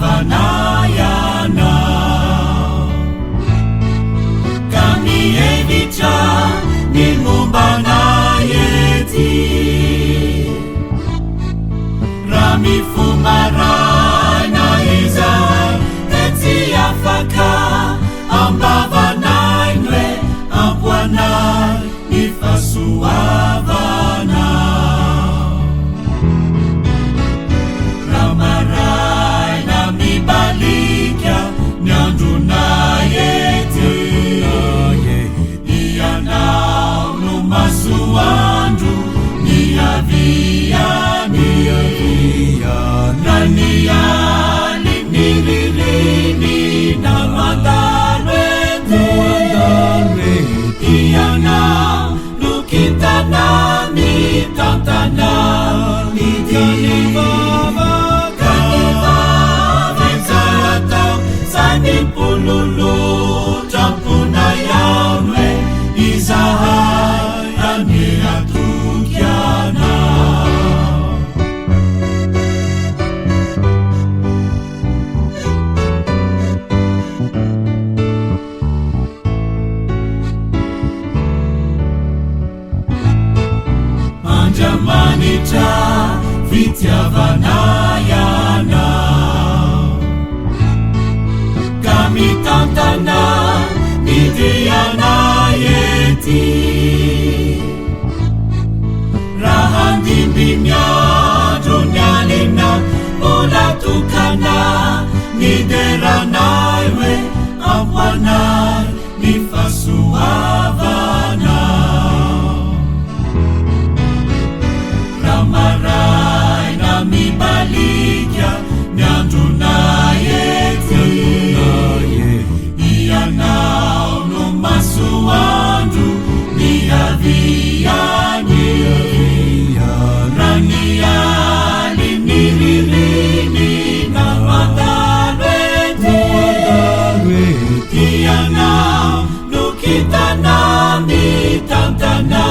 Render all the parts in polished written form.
vitiavanayana kami evitra ny mombana ety raha mifomarana izahay de tsy afaka ambavanay noe ampoanay ny fahasoavana raha maraina mibalika ny andronay ety ianao no masoandro ny aviany na ny ali ny ririny na mandalo ety ianao no kitana ny tantana ny kanivava izay atao zany pololo tramponay amwe izahay any atokiana manitra fitiavanayana kami tantana nidianay ety raha handimby miandro ny alina mbola tokana nideranay hoe ampoanay ny fahasoavana maraina mibalika ny andronay ety ianao no masoandro ny aviany raha ny ali ny ririny na mandalo ety ianao no kitana mitantana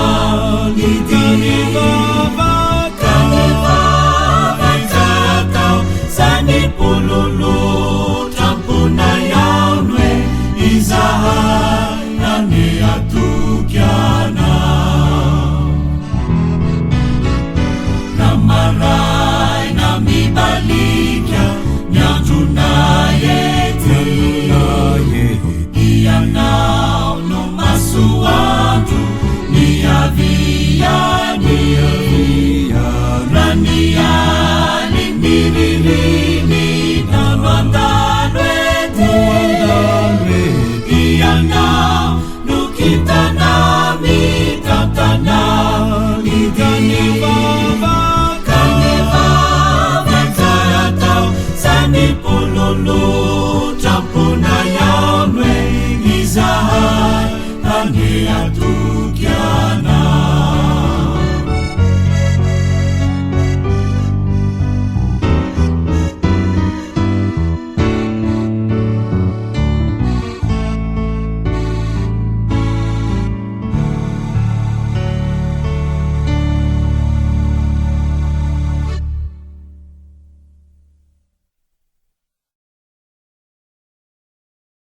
ny kanivava zany pololo tramponay amwe izahay any atokiana raha maraina mibalika ny andronay ety ianao no masoandro ny aviany raha ny ali ny